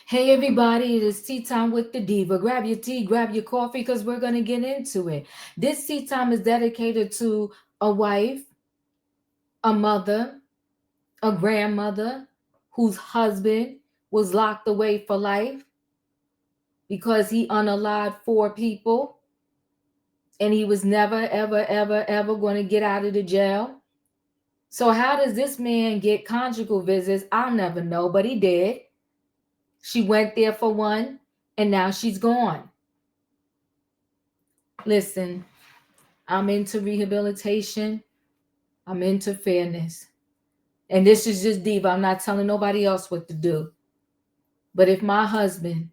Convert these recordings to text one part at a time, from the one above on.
Hey everybody, it is tea time with the diva. Grab your tea, grab your coffee, because we're gonna get into it. This tea time is dedicated to a wife, a mother, a grandmother whose husband was locked away for life because he unalived four people and he was never, ever, ever, ever going to get out of the jail. So how does this man get conjugal visits? I'll never know, but he did. She went there for one, and now she's gone. Listen, I'm into rehabilitation. I'm into fairness. And this is just diva. I'm not telling nobody else what to do. But if my husband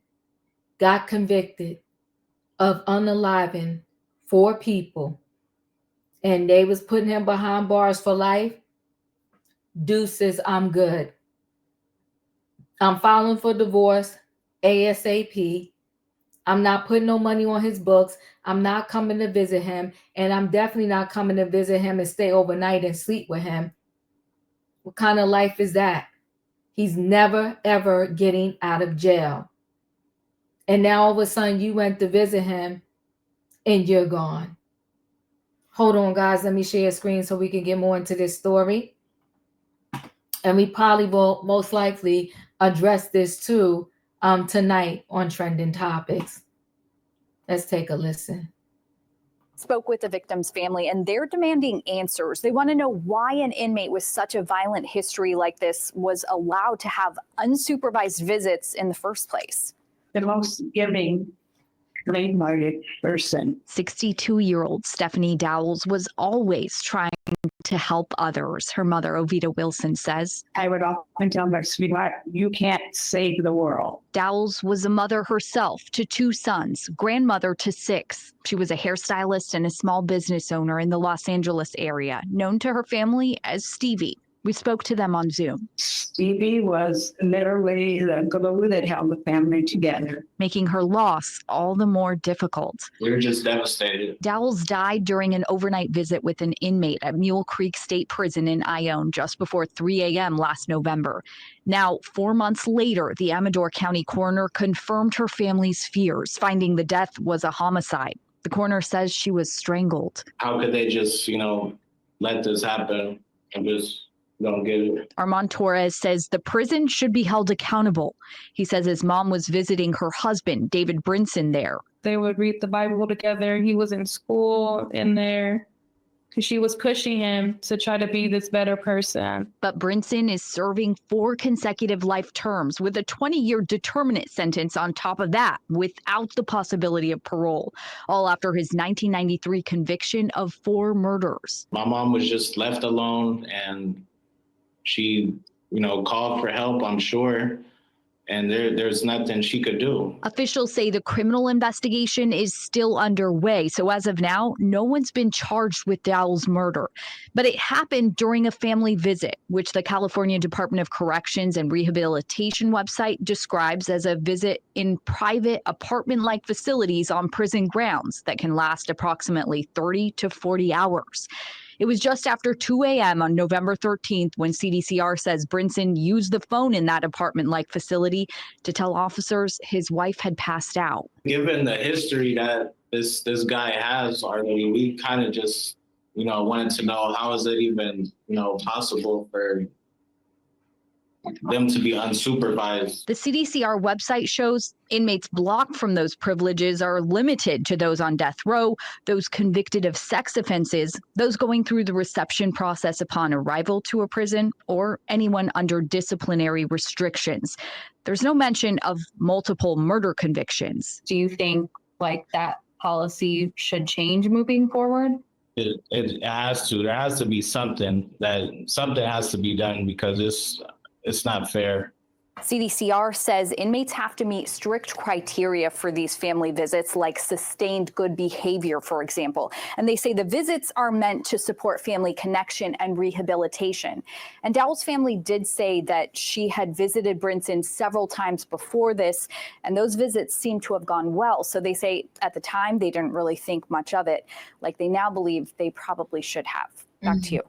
got convicted of unaliving four people and they was putting him behind bars for life, deuces, I'm good. I'm filing for divorce ASAP. I'm not putting no money on his books. I'm not coming to visit him. And I'm definitely not coming to visit him and stay overnight and sleep with him. What kind of life is that? He's never, ever getting out of jail. And now all of a sudden you went to visit him and you're gone. Hold on, guys. Let me share a screen so we can get more into this story. And we probably will most likely address this too tonight on Trending Topics. Let's take a listen. Spoke with the victim's family, and they're demanding answers. They want to know why an inmate with such a violent history like this was allowed to have unsupervised visits in the first place. The most giving, kind-hearted person. 62-year-old Stephanie Dowles was always trying to help others. Her mother, Ovita Wilson, says, I would often tell my sweetheart, you can't save the world. Dowles was a mother herself to two sons, grandmother to six. She was a hairstylist and a small business owner in the Los Angeles area, known to her family as Stevie. We spoke to them on Zoom. Stevie was literally the glue that held the family together, making her loss all the more difficult. We were just devastated. Dowles died during an overnight visit with an inmate at Mule Creek State Prison in Ione just before 3 a.m. last November. Now, 4 months later, the Amador County coroner confirmed her family's fears, finding the death was a homicide. The coroner says she was strangled. How could they just, let this happen and just don't get it? Armand Torres says the prison should be held accountable. He says his mom was visiting her husband, David Brinson, there. They would read the Bible together. He was in school in there because she was pushing him to try to be this better person. But Brinson is serving 4 consecutive life terms with a 20-year determinate sentence on top of that, without the possibility of parole, all after his 1993 conviction of 4 murders. My mom was just left alone, and she, called for help, I'm sure. And there's nothing she could do. Officials say the criminal investigation is still underway. So as of now, no one's been charged with Dowles' murder. But it happened during a family visit, which the California Department of Corrections and Rehabilitation website describes as a visit in private apartment-like facilities on prison grounds that can last approximately 30 to 40 hours. It was just after 2 a.m. on November 13th when CDCR says Brinson used the phone in that apartment-like facility to tell officers his wife had passed out. Given the history that this guy has already, we kind of just, wanted to know how is it even, possible for them to be unsupervised. The CDCR website shows inmates blocked from those privileges are limited to those on death row, those convicted of sex offenses, those going through the reception process upon arrival to a prison, or anyone under disciplinary restrictions. There's no mention of multiple murder convictions. Do you think that policy should change moving forward? It has to. There has to be something has to be done because it's not fair. CDCR says inmates have to meet strict criteria for these family visits, like sustained good behavior, for example. And they say the visits are meant to support family connection and rehabilitation. And Dowles' family did say that she had visited Brinson several times before this, and those visits seem to have gone well. So they say at the time they didn't really think much of it, like they now believe they probably should have. Back to you.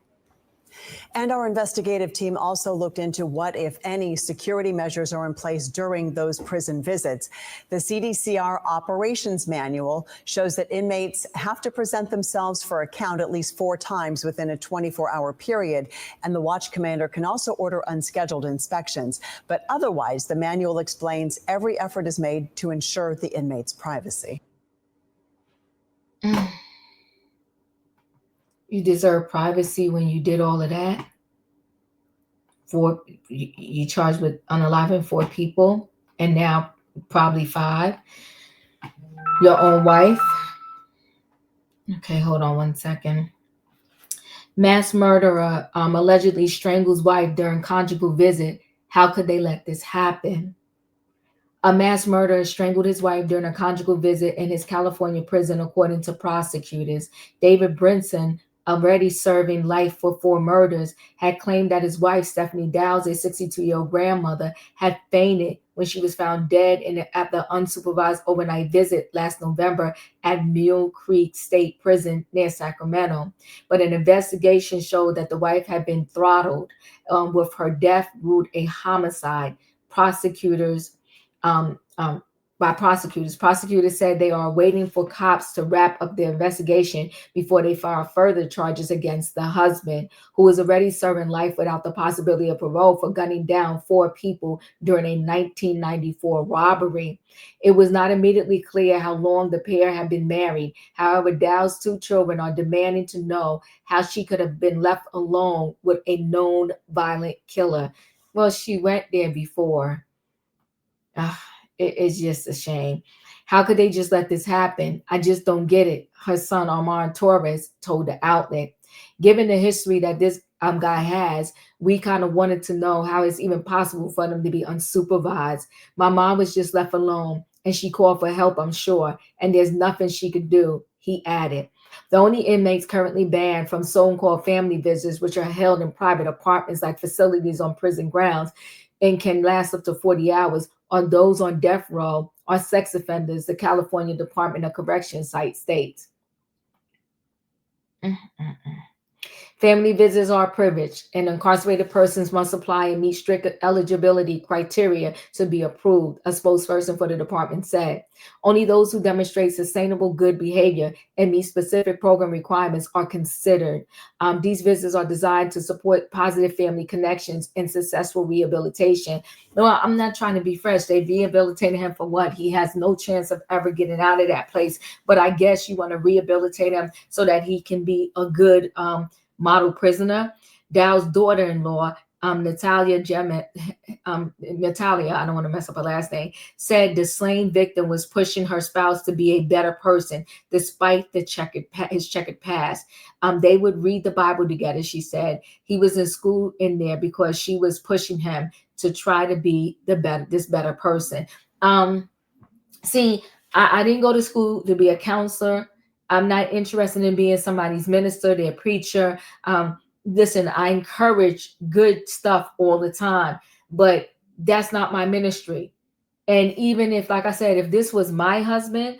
And our investigative team also looked into what, if any, security measures are in place during those prison visits. The CDCR operations manual shows that inmates have to present themselves for account at least 4 times within a 24-hour period. And the watch commander can also order unscheduled inspections. But otherwise, the manual explains every effort is made to ensure the inmate's privacy. You deserve privacy when you did all of that. You charged with unaliving 4 people, and now probably 5. Your own wife. Okay, hold on one second. Mass murderer allegedly strangles wife during conjugal visit. How could they let this happen? A mass murderer strangled his wife during a conjugal visit in his California prison, according to prosecutors. David Brinson, already serving life for 4 murders, had claimed that his wife, Stephanie Dowds, a 62-year-old grandmother, had fainted when she was found dead at the unsupervised overnight visit last November at Mule Creek State Prison near Sacramento. But an investigation showed that the wife had been throttled, with her death ruled a homicide. Prosecutors said they are waiting for cops to wrap up their investigation before they file further charges against the husband, who is already serving life without the possibility of parole for gunning down 4 people during a 1994 robbery. It was not immediately clear how long the pair had been married. However, Dow's 2 children are demanding to know how she could have been left alone with a known violent killer. Well, she went there before. It's just a shame. How could they just let this happen? I just don't get it. Her son, Armand Torres, told the outlet. Given the history that this guy has, we kind of wanted to know how it's even possible for them to be unsupervised. My mom was just left alone, and she called for help, I'm sure, and there's nothing she could do, he added. The only inmates currently banned from so-called family visits, which are held in private apartments like facilities on prison grounds and can last up to 40 hours, are those on death row or sex offenders, the California Department of Corrections site states. Family visits are privileged, and incarcerated persons must apply and meet strict eligibility criteria to be approved, a spokesperson for the department said. Only those who demonstrate sustainable good behavior and meet specific program requirements are considered. These visits are designed to support positive family connections and successful rehabilitation. No, I'm not trying to be fresh. They rehabilitated him for what? He has no chance of ever getting out of that place. But I guess you want to rehabilitate him so that he can be a good model prisoner. Dow's daughter-in-law, Natalia, I don't want to mess up her last name, said the slain victim was pushing her spouse to be a better person despite his checkered past. They would read the Bible together, she said. He was in school in there because she was pushing him to try to be this better person. See, I didn't go to school to be a counselor. I'm not interested in being somebody's minister, their preacher. Listen, I encourage good stuff all the time, but that's not my ministry. And even if, like I said, if this was my husband,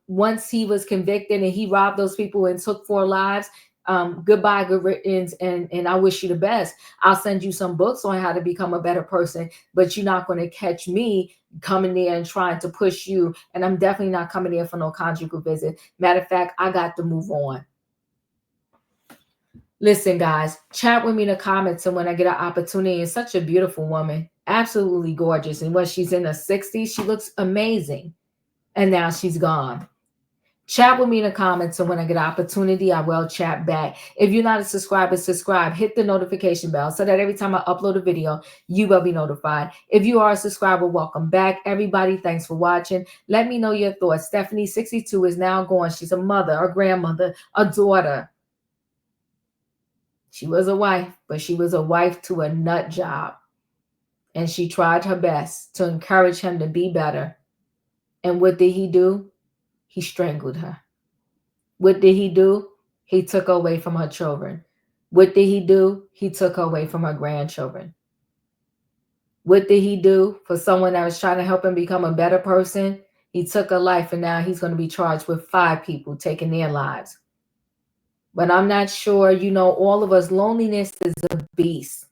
once he was convicted and he robbed those people and took 4 lives, goodbye, good riddance, and I wish you the best. I'll send you some books on how to become a better person, but you're not going to catch me coming there and trying to push you. And I'm definitely not coming there for no conjugal visit. Matter of fact, I got to move on. Listen, guys, chat with me in the comments, and when I get an opportunity, it's such a beautiful woman, absolutely gorgeous. And when she's in her 60s, she looks amazing. And now she's gone. Chat with me in the comments, and when I get an opportunity, I will chat back. If you're not a subscriber, subscribe. Hit the notification bell so that every time I upload a video, you will be notified. If you are a subscriber, welcome back. Everybody, thanks for watching. Let me know your thoughts. Stephanie, 62, is now gone. She's a mother, a grandmother, a daughter. She was a wife, but she was a wife to a nut job. And she tried her best to encourage him to be better. And what did he do? He strangled her. What did he do? He took her away from her children. What did he do? He took her away from her grandchildren. What did he do for someone that was trying to help him become a better person? He took her life, and now he's going to be charged with 5 people taking their lives. But I'm not sure, you know, all of us, loneliness is a beast.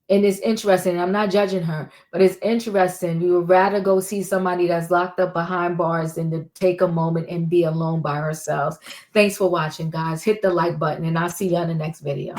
And it's interesting. I'm not judging her, but it's interesting. We would rather go see somebody that's locked up behind bars than to take a moment and be alone by ourselves. Thanks for watching, guys. Hit the like button, and I'll see you on the next video.